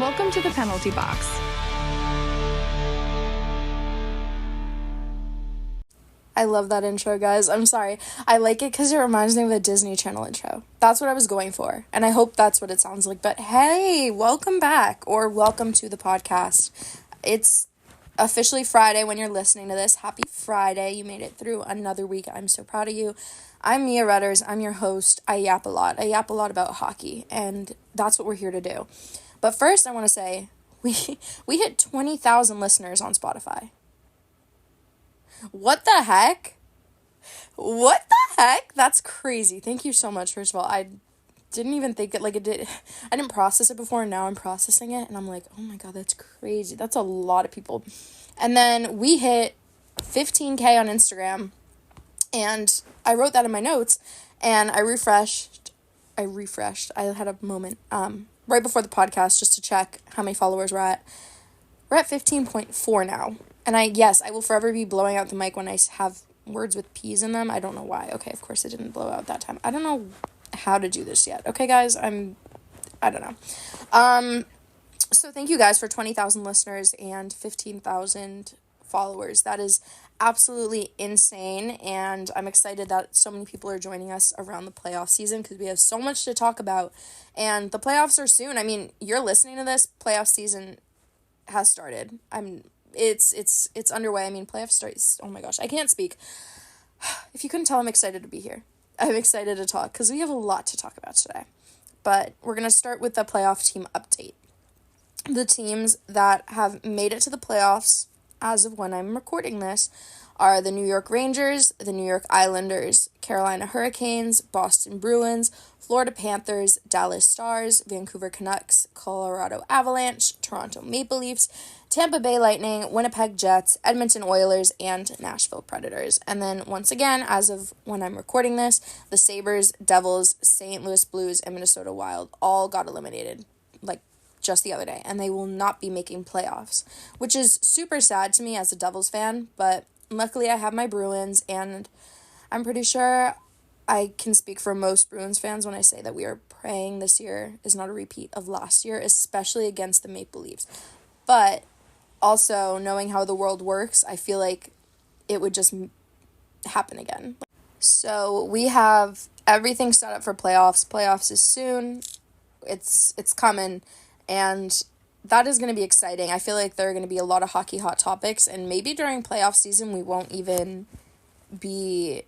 Welcome to the penalty box. I love that intro, guys. I'm sorry. I like it because it reminds me of a Disney Channel intro. That's what I was going for, and I hope that's what it sounds like. But hey, welcome back, or welcome to the podcast. It's officially Friday when you're listening to this. Happy Friday. You made it through another week. I'm so proud of you. I'm Mia Redders. I'm your host. I yap a lot. I yap a lot about hockey, and that's what we're here to do. But first, I want to say, we hit 20,000 listeners on Spotify. What the heck? What the heck? That's crazy. Thank you so much, first of all. I didn't even think it, it did. I didn't process it before, and now I'm processing it, and I'm like, oh my god, that's crazy. That's a lot of people. And then we hit 15K on Instagram, and I wrote that in my notes, and I refreshed. I had a moment right before the podcast just to check how many followers we're at. We're at 15.4 now. And I will forever be blowing out the mic when I have words with P's in them. I don't know why. Okay, of course it didn't blow out that time. I don't know how to do this yet. Okay, guys, I don't know. So thank you guys for 20,000 listeners and 15,000 followers. That is absolutely insane, and I'm excited that so many people are joining us around the playoff season because we have so much to talk about, and the playoffs are soon. I mean, you're listening to this, playoff season has started. It's underway. I mean, playoff starts. Oh my gosh, I can't speak. If you couldn't tell, I'm excited to be here. I'm excited to talk because we have a lot to talk about today. But we're going to start with the playoff team update. The teams that have made it to the playoffs as of when I'm recording this are the New York Rangers, the New York Islanders, Carolina Hurricanes, Boston Bruins, Florida Panthers, Dallas Stars, Vancouver Canucks, Colorado Avalanche, Toronto Maple Leafs, Tampa Bay Lightning, Winnipeg Jets, Edmonton Oilers, and Nashville Predators. And then once again, as of when I'm recording this, the Sabres, Devils, St. Louis Blues, and Minnesota Wild all got eliminated just the other day, and they will not be making playoffs, which is super sad to me as a Devils fan, but luckily I have my Bruins, and I'm pretty sure I can speak for most Bruins fans when I say that we are praying this year is not a repeat of last year, especially against the Maple Leafs. But also, knowing how the world works, I feel like it would just happen again. So we have everything set up for playoffs. Playoffs is soon. It's coming. And that is going to be exciting. I feel like there are going to be a lot of hockey hot topics, and maybe during playoff season we won't even be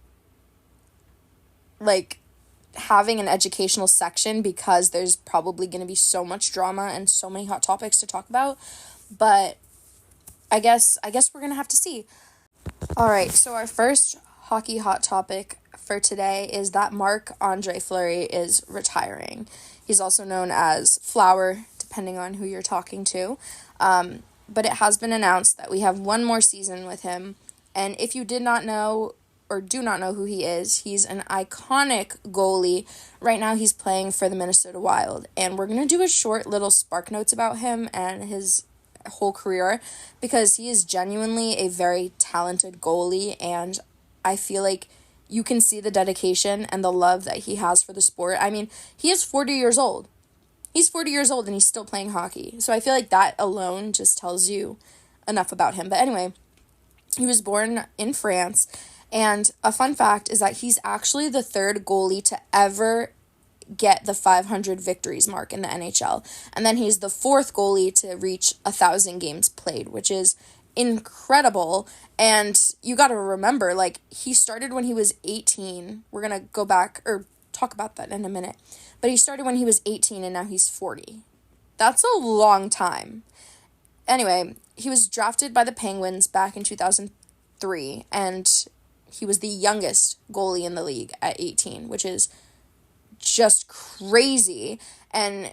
having an educational section because there's probably going to be so much drama and so many hot topics to talk about. But I guess we're going to have to see. All right, so our first hockey hot topic for today is that Marc Andre Fleury is retiring. He's also known as Flower, depending on who you're talking to. But it has been announced that we have one more season with him. And if you did not know or do not know who he is, he's an iconic goalie. Right now he's playing for the Minnesota Wild. And we're going to do a short little spark notes about him and his whole career because he is genuinely a very talented goalie. And I feel like you can see the dedication and the love that he has for the sport. I mean, he is 40 years old. He's 40 years old and he's still playing hockey. So I feel like that alone just tells you enough about him. But anyway, he was born in France. And a fun fact is that he's actually the third goalie to ever get the 500 victories mark in the NHL. And then he's the fourth goalie to reach 1,000 games played, which is incredible. And you got to remember, he started when he was 18. We're going to go back or talk about that in a minute. But he started when he was 18 and now he's 40. That's a long time. Anyway, he was drafted by the Penguins back in 2003, and he was the youngest goalie in the league at 18, which is just crazy. And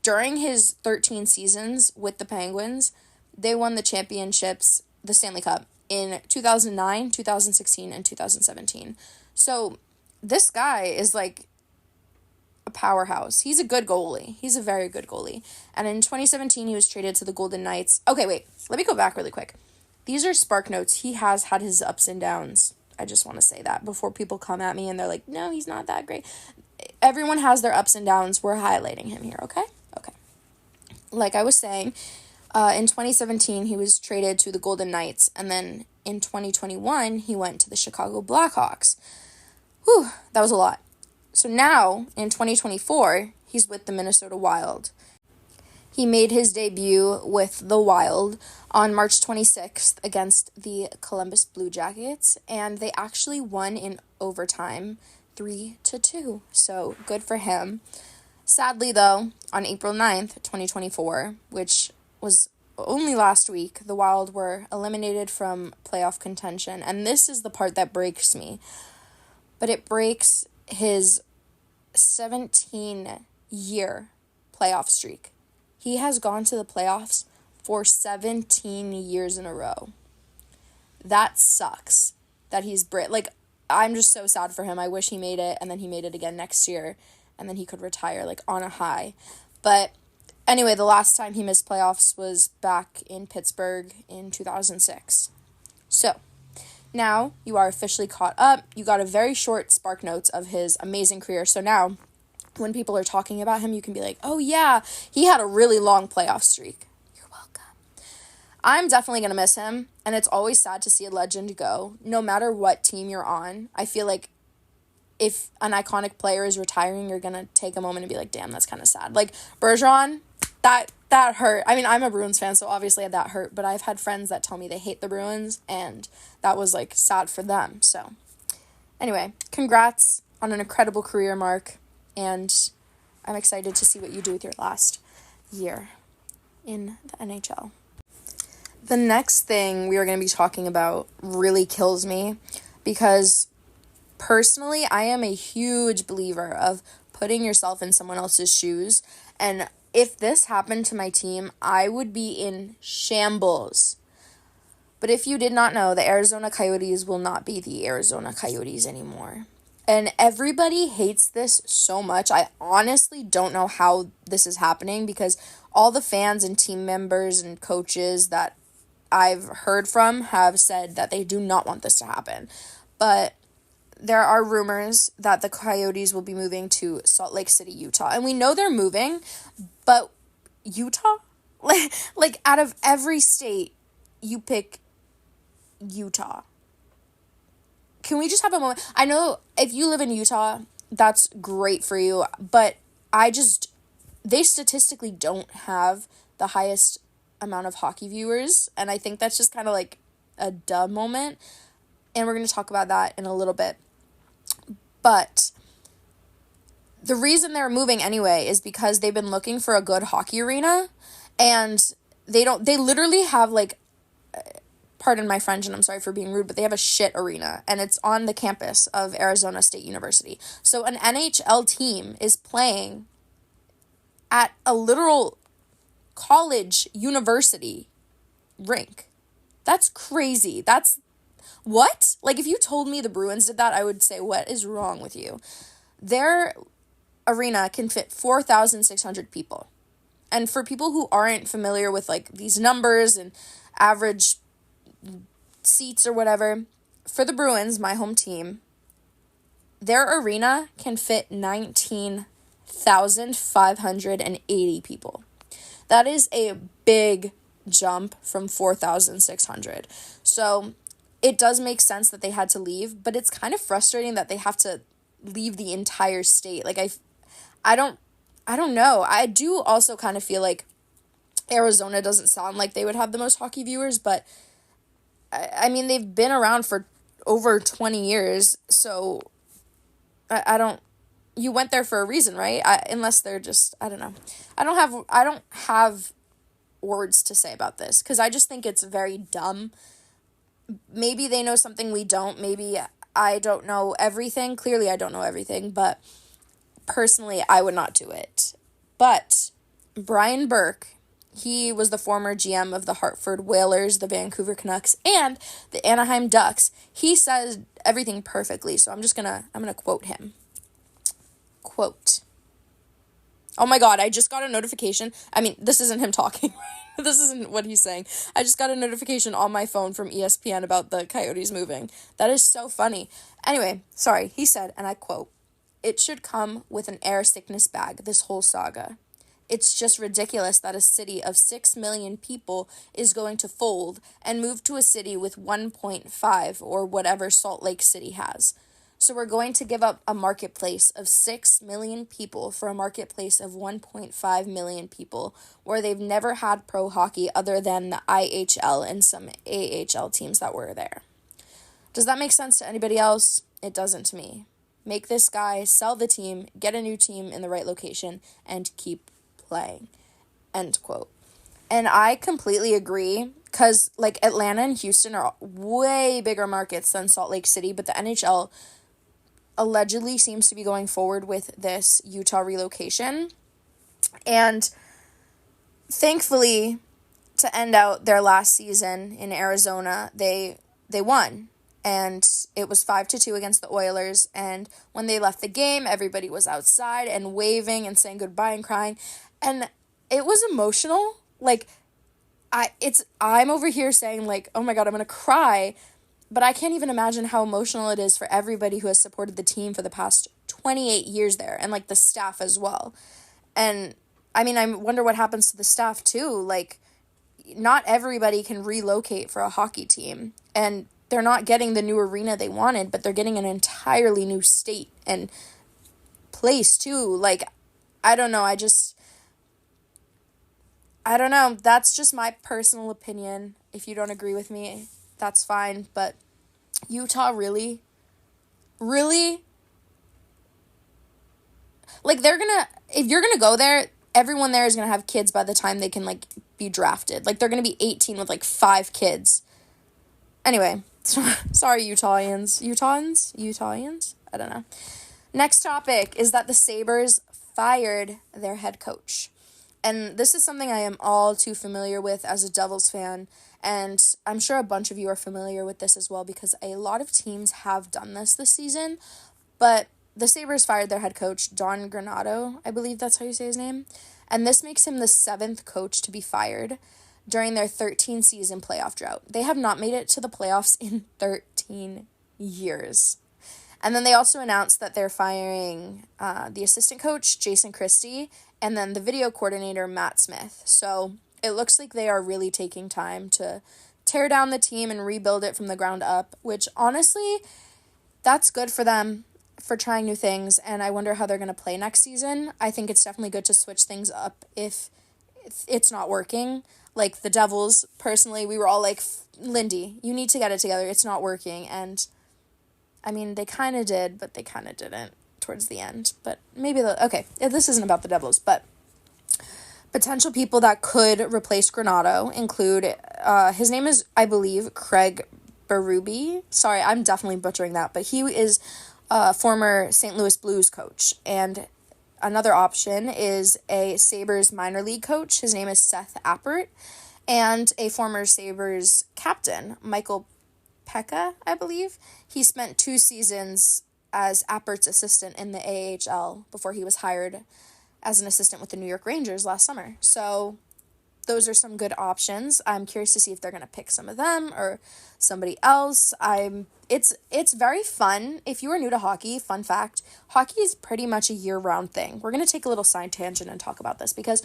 during his 13 seasons with the Penguins, they won the championships, the Stanley Cup, in 2009, 2016, and 2017. So this guy is a powerhouse. He's a good goalie. He's a very good goalie. And in 2017, he was traded to the Golden Knights. Okay, wait. Let me go back really quick. These are spark notes. He has had his ups and downs. I just want to say that before people come at me and they're like, no, he's not that great. Everyone has their ups and downs. We're highlighting him here, okay? Okay. like I was saying, in 2017, he was traded to the Golden Knights, and then in 2021, he went to the Chicago Blackhawks. Whew, that was a lot. So now, in 2024, he's with the Minnesota Wild. He made his debut with the Wild on March 26th against the Columbus Blue Jackets, and they actually won in overtime 3-2. So good for him. Sadly, though, on April 9th, 2024, which was only last week, the Wild were eliminated from playoff contention, and this is the part that breaks me. But it breaks his 17-year playoff streak. He has gone to the playoffs for 17 years in a row. That sucks that he's like, I'm just so sad for him. I wish he made it, and then he made it again next year, and then he could retire, like, on a high. But anyway, the last time he missed playoffs was back in Pittsburgh in 2006. So, now you are officially caught up. You got a very short Spark Notes of his amazing career. So now, when people are talking about him, you can be like, oh yeah, he had a really long playoff streak. You're welcome. I'm definitely going to miss him, and it's always sad to see a legend go. No matter what team you're on, I feel like if an iconic player is retiring, you're going to take a moment and be like, damn, that's kind of sad. Like, Bergeron, that hurt. I mean, I'm a Bruins fan, so obviously that hurt, but I've had friends that tell me they hate the Bruins, and that was, like, sad for them. So, anyway, congrats on an incredible career, Mark, and I'm excited to see what you do with your last year in the NHL. The next thing we are going to be talking about really kills me, because personally, I am a huge believer of putting yourself in someone else's shoes, and if this happened to my team, I would be in shambles. But if you did not know, the Arizona Coyotes will not be the Arizona Coyotes anymore. And everybody hates this so much. I honestly don't know how this is happening, because all the fans and team members and coaches that I've heard from have said that they do not want this to happen. But there are rumors that the Coyotes will be moving to Salt Lake City, Utah. And we know they're moving, but Utah? Like out of every state, you pick Utah. Can we just have a moment? I know if you live in Utah, that's great for you, but they statistically don't have the highest amount of hockey viewers, and I think that's just kind of like a dumb moment, and we're going to talk about that in a little bit. But the reason they're moving anyway is because they've been looking for a good hockey arena, and they literally have, like, pardon my French, and I'm sorry for being rude, but they have a shit arena, and it's on the campus of Arizona State University. So an NHL team is playing at a literal college university rink. That's crazy. That's what? Like, if you told me the Bruins did that, I would say, what is wrong with you? Their arena can fit 4,600 people. And for people who aren't familiar with, like, these numbers and average seats or whatever, for the Bruins, my home team, their arena can fit 19,580 people. That is a big jump from 4,600. So it does make sense that they had to leave, but it's kind of frustrating that they have to leave the entire state. Like, I don't know. I do also kind of feel like Arizona doesn't sound like they would have the most hockey viewers, but I mean, they've been around for over 20 years, so I don't, you went there for a reason, right? Unless they're just, I don't know. I don't have words to say about this, because I just think it's very dumb. Maybe they know something we don't. Maybe I don't know everything. Clearly, I don't know everything, but personally, I would not do it. But Brian Burke, he was the former GM of the Hartford Whalers, the Vancouver Canucks, and the Anaheim Ducks. He says everything perfectly, so I'm gonna quote him. Quote. Oh my God, I just got a notification. I mean, this isn't him talking. This isn't what he's saying. I just got a notification on my phone from ESPN about the Coyotes moving. That is so funny. Anyway, sorry, he said, and I quote, "It should come with an air sickness bag, this whole saga. it's just ridiculous that a city of 6 million people is going to fold and move to a city with 1.5 or whatever Salt Lake City has. So we're going to give up a marketplace of 6 million people for a marketplace of 1.5 million people, where they've never had pro hockey other than the IHL and some AHL teams that were there. Does that make sense to anybody else? It doesn't to me. Make this guy sell the team, get a new team in the right location, and keep playing. End quote. And I completely agree, because like Atlanta and Houston are way bigger markets than Salt Lake City, but the NHL allegedly seems to be going forward with this Utah relocation. And thankfully, to end out their last season in Arizona, they won. And it was 5-2 against the Oilers. And when they left the game, everybody was outside and waving and saying goodbye and crying. And it was emotional. Like, I'm over here saying, like, oh my God, I'm going to cry. But I can't even imagine how emotional it is for everybody who has supported the team for the past 28 years there. And, like, the staff as well. And, I mean, I wonder what happens to the staff, too. Like, not everybody can relocate for a hockey team. And they're not getting the new arena they wanted, but they're getting an entirely new state and place, too. Like, I don't know. I don't know. That's just my personal opinion. If you don't agree with me, that's fine. But Utah really, like, if you're gonna go there, everyone there is gonna have kids by the time they can, like, be drafted. Like, they're gonna be 18 with, like, 5 kids. Anyway, sorry, Utahns. I don't know. Next topic is that the Sabres fired their head coach. And this is something I am all too familiar with as a Devils fan. And I'm sure a bunch of you are familiar with this as well, because a lot of teams have done this season. But the Sabres fired their head coach, Don Granato, I believe that's how you say his name. And this makes him the 7th coach to be fired during their 13-season playoff drought. They have not made it to the playoffs in 13 years. And then they also announced that they're firing the assistant coach, Jason Christie, and then the video coordinator, Matt Smith. So it looks like they are really taking time to tear down the team and rebuild it from the ground up, which honestly, that's good for them for trying new things. And I wonder how they're going to play next season. I think it's definitely good to switch things up if it's not working. Like the Devils, personally, we were all like, Lindy, you need to get it together. It's not working. And I mean, they kind of did, but they kind of didn't towards the end. But maybe okay, this isn't about the Devils, but potential people that could replace Granato include, his name is, I believe, Craig Berube. Sorry, I'm definitely butchering that, but he is a former St. Louis Blues coach. And another option is a Sabres minor league coach. His name is Seth Appert. And a former Sabres captain, Michael Pekka, I believe. He spent 2 seasons as Appert's assistant in the AHL before he was hired as an assistant with the New York Rangers last summer. So those are some good options. I'm curious to see if they're going to pick some of them or somebody else. It's very fun. If you are new to hockey, fun fact, hockey is pretty much a year-round thing. We're going to take a little side tangent and talk about this, because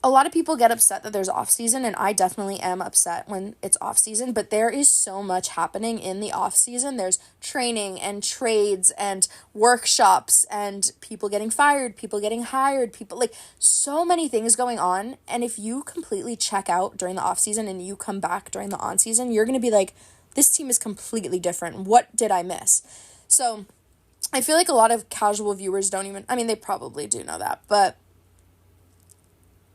a lot of people get upset that there's off season, and I definitely am upset when it's off season, but there is so much happening in the off season. There's training and trades and workshops and people getting fired, people getting hired, people, like, so many things going on. And if you completely check out during the off season and you come back during the on season, you're going to be like, this team is completely different. What did I miss? So I feel like a lot of casual viewers don't even, I mean, they probably do know that, but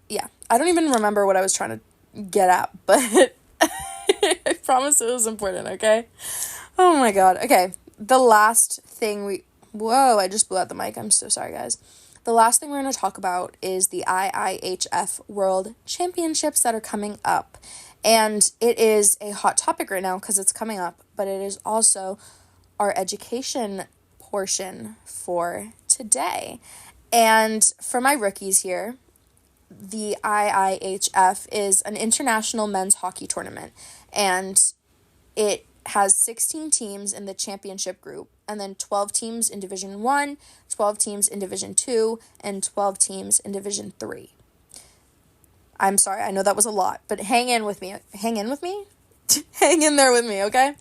yeah, I don't even remember what I was trying to get at, but I promise it was important, okay? Oh my God. Okay, the last thing whoa, I just blew out the mic. I'm so sorry, guys. The last thing we're going to talk about is the IIHF World Championships that are coming up. And it is a hot topic right now because it's coming up, but it is also our education portion for today. And for my rookies here, the IIHF is an international men's hockey tournament, and it has 16 teams in the championship group, and then 12 teams in Division 1, 12 teams in Division 2, and 12 teams in Division 3. I'm sorry, I know that was a lot, but hang in with me. Hang in with me? Hang in there with me, okay?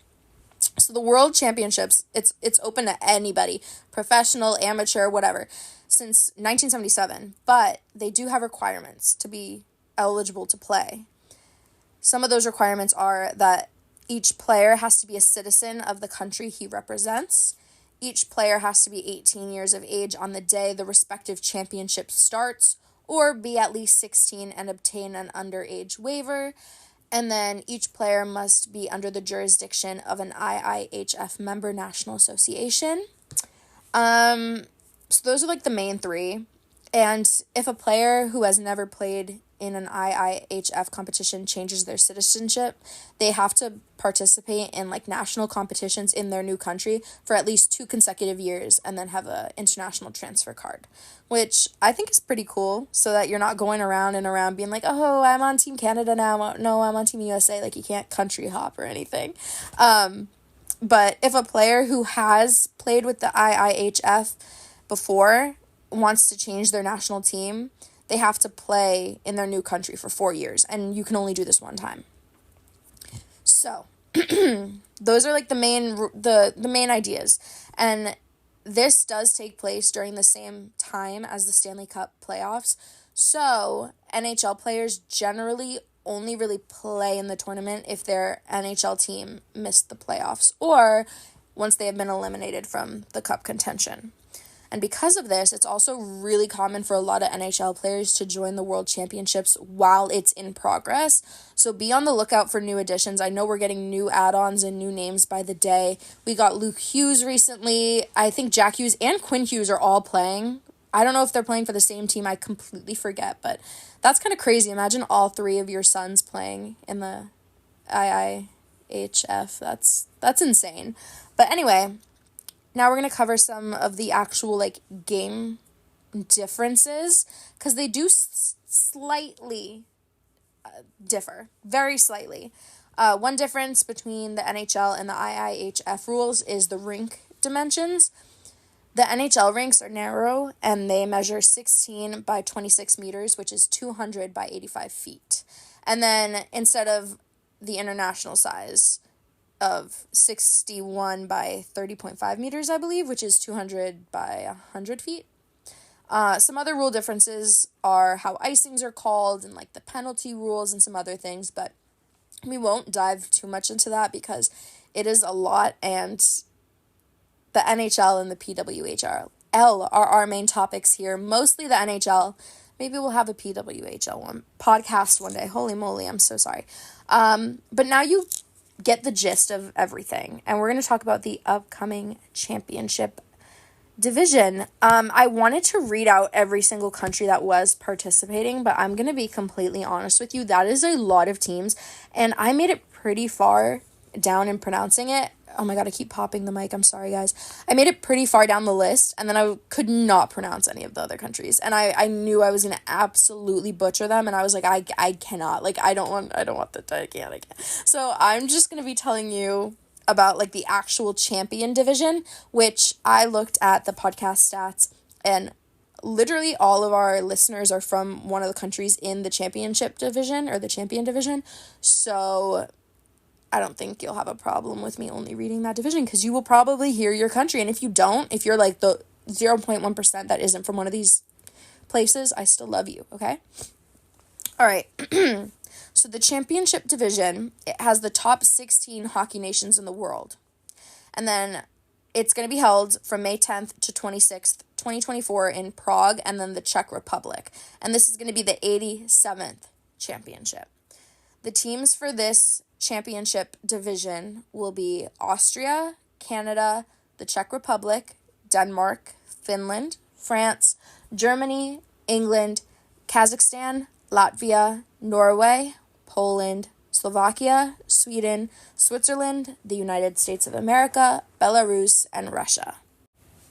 So the World Championships, it's open to anybody, professional, amateur, whatever, since 1977, but they do have requirements to be eligible to play. Some of those requirements are that each player has to be a citizen of the country he represents. Each player has to be 18 years of age on the day the respective championship starts, or be at least 16 and obtain an underage waiver. And then each player must be under the jurisdiction of an IIHF member national association. So those are like the main three. And if a player who has never played in an IIHF competition changes their citizenship, they have to participate in like national competitions in their new country for at least 2 consecutive years and then have an international transfer card, which I think is pretty cool, so that you're not going around and around being like, oh, I'm on Team Canada now. No, I'm on Team USA. Like, you can't country hop or anything. But if a player who has played with the IIHF before wants to change their national team, they have to play in their new country for 4 years, and you can only do this one time. So, those are like the main ideas, and this does take place during the same time as the Stanley Cup playoffs. So, NHL players generally only really play in the tournament if their NHL team missed the playoffs, or once they have been eliminated from the cup contention. And because of this, it's also really common for a lot of NHL players to join the World Championships while it's in progress. So be on the lookout for new additions. I know we're getting new add-ons and new names by the day. We got Luke Hughes recently. I think Jack Hughes and Quinn Hughes are all playing. I don't know if they're playing for the same team. I completely forget, but that's kind of crazy. Imagine all 3 of your sons playing in the IIHF. That's insane. But anyway, now we're going to cover some of the actual, like, game differences, because they do slightly differ, very slightly. One difference between the NHL and the IIHF rules is the rink dimensions. The NHL rinks are narrow, and they measure 16 by 26 meters, which is 200 by 85 feet. And then instead of the international size of 61 by 30.5 meters, I believe, which is 200 by 100 feet. Some other rule differences are how icings are called and like the penalty rules and some other things, but we won't dive too much into that because it is a lot, and the NHL and the PWHL are our main topics here, mostly the NHL. Maybe we'll have a PWHL podcast one day. Holy moly, I'm so sorry. But now you get the gist of everything, and we're going to talk about the upcoming championship division. I wanted to read out every single country that was participating, but I'm going to be completely honest with you. That is a lot of teams, and I made it pretty far down in pronouncing it. Oh my god, I keep popping the mic. I'm sorry, guys. I made it pretty far down the list, and then I could not pronounce any of the other countries. And I knew I was going to absolutely butcher them, and I was like, I cannot. Like, I don't want I can't. So I'm just going to be telling you about, like, the actual champion division, which I looked at the podcast stats, and literally all of our listeners are from one of the countries in the championship division, or the champion division. So I don't think you'll have a problem with me only reading that division, because you will probably hear your country. And if you don't, if you're like the 0.1% that isn't from one of these places, I still love you, okay? All right. So the championship division, it has the top 16 hockey nations in the world. And then it's going to be held from May 10th to 26th, 2024 in Prague, and then the Czech Republic. And this is going to be the 87th championship. The teams for this championship division will be Austria, Canada, the Czech Republic, Denmark, Finland, France, Germany, England, Kazakhstan, Latvia, Norway, Poland, Slovakia, Sweden, Switzerland, the United States of America, Belarus, and Russia.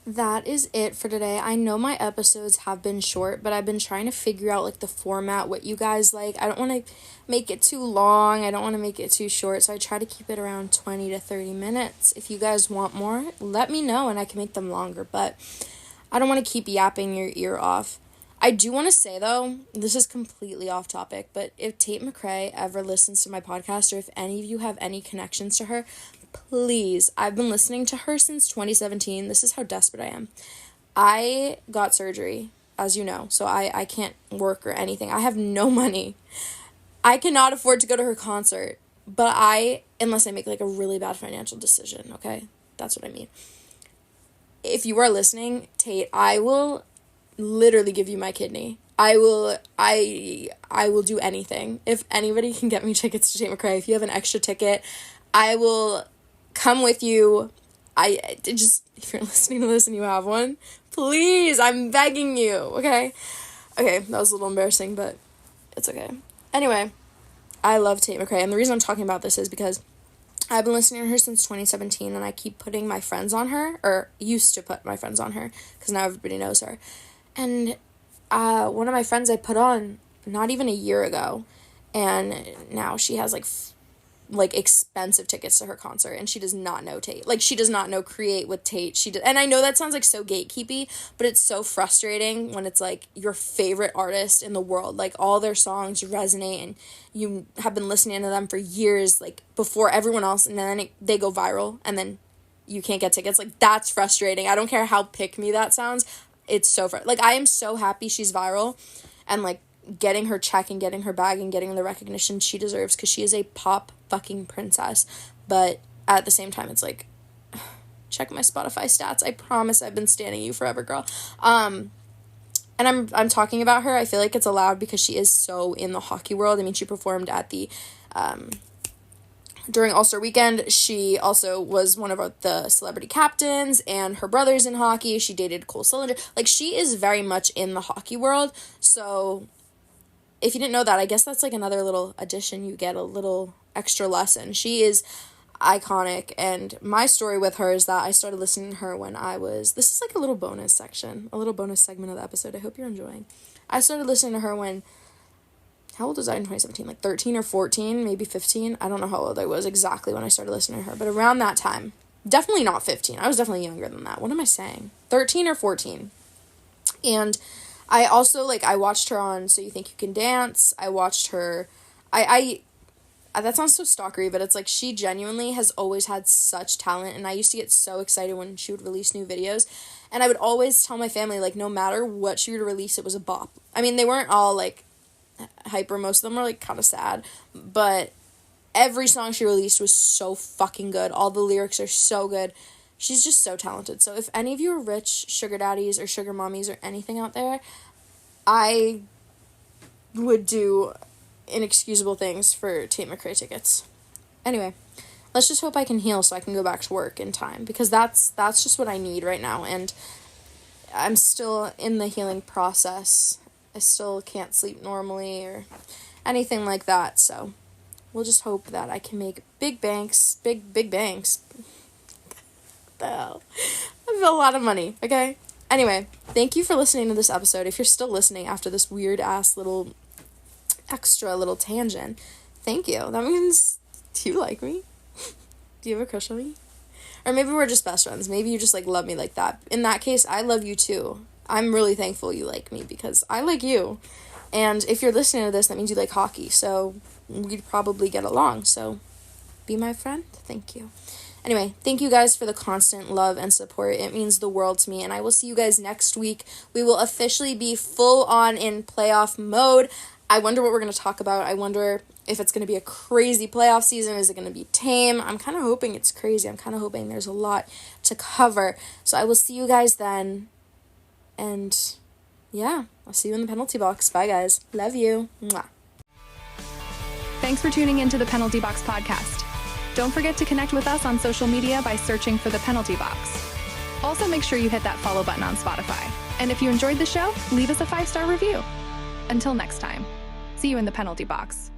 That is it for today. I know my episodes have been short, but I've been trying to figure out, like, the format, what you guys like. I don't want to make it too long. I don't want to make it too short, so I try to keep it around 20 to 30 minutes. If you guys want more, let me know, and I can make them longer, but I don't want to keep yapping your ear off. I do want to say, though, this is completely off topic, but if Tate McRae ever listens to my podcast, or if any of you have any connections to her, please, I've been listening to her since 2017. This is how desperate I am. I got surgery, as you know, so I can't work or anything. I have no money. I cannot afford to go to her concert, but unless I make like a really bad financial decision, okay? That's what I mean. If you are listening, Tate, I will literally give you my kidney. I will do anything. If anybody can get me tickets to Tate McRae, if you have an extra ticket, I will come with you. If you're listening to this and you have one, please, I'm begging you, okay? Okay, that was a little embarrassing, but it's okay. Anyway, I love Tate McRae, and the reason I'm talking about this is because I've been listening to her since 2017, and I keep putting my friends on her, or used to put my friends on her, because now everybody knows her. And one of my friends I put on not even a year ago, and now she has like expensive tickets to her concert, and she does not know Tate. Like, she does not know Create with Tate. And I know that sounds like so gatekeepy, but it's so frustrating when it's like your favorite artist in the world, like all their songs resonate and you have been listening to them for years, like before everyone else, and then they go viral and then you can't get tickets. Like, that's frustrating. I don't care how pick me that sounds. It's so like, I am so happy she's viral and like getting her check and getting her bag and getting the recognition she deserves, because she is a pop fucking princess. But at the same time, it's like, check my Spotify stats. I promise I've been standing you forever, girl. And I'm talking about her. I feel like it's allowed because she is so in the hockey world. I mean, she performed at the during All-Star Weekend. She also was one of the celebrity captains, and her brother's in hockey. She dated Cole Sillinger. Like, she is very much in the hockey world. So if you didn't know that, I guess that's like another little addition. You get a little extra lesson. She is iconic, and my story with her is that I started listening to her when this is like a little bonus section, a little bonus segment of the episode. I hope you're enjoying. I started listening to her when, how old was I in 2017? Like 13 or 14, maybe 15. I don't know how old I was exactly when I started listening to her, but around that time. Definitely not 15. I was definitely younger than that. What am I saying? 13 or 14. And I also, I watched her on So You Think You Can Dance. I watched her, that sounds so stalkery, but it's like, she genuinely has always had such talent, and I used to get so excited when she would release new videos, and I would always tell my family, like, no matter what she would release, it was a bop. I mean, they weren't all, like, hyper, most of them were, like, kind of sad, but every song she released was so fucking good. All the lyrics are so good. She's just so talented. So if any of you are rich sugar daddies or sugar mommies or anything out there, I would do inexcusable things for Tate McRae tickets. Anyway, let's just hope I can heal so I can go back to work in time, because that's just what I need right now, and I'm still in the healing process. I still can't sleep normally or anything like that, so we'll just hope that I can make big banks. The hell? That's a lot of money, okay? Anyway, thank you for listening to this episode. If you're still listening after this weird ass little tangent, thank you. That means, do you like me? Do you have a crush on me? Or maybe we're just best friends. Maybe you just love me like that. In that case, I love you too. I'm really thankful you like me because I like you. And if you're listening to this, that means you like hockey, so we'd probably get along. So be my friend. Thank you. Anyway, thank you guys for the constant love and support. It means the world to me, and I will see you guys next week. We will officially be full on in playoff mode. I wonder what we're going to talk about. I wonder if it's going to be a crazy playoff season. Is it going to be tame? I'm kind of hoping it's crazy. I'm kind of hoping there's a lot to cover. So I will see you guys then. And yeah, I'll see you in the penalty box. Bye, guys. Love you. Mwah. Thanks for tuning into the Penalty Box Podcast. Don't forget to connect with us on social media by searching for the Penalty Box. Also, make sure you hit that follow button on Spotify. And if you enjoyed the show, leave us a 5-star review. Until next time, see you in the Penalty Box.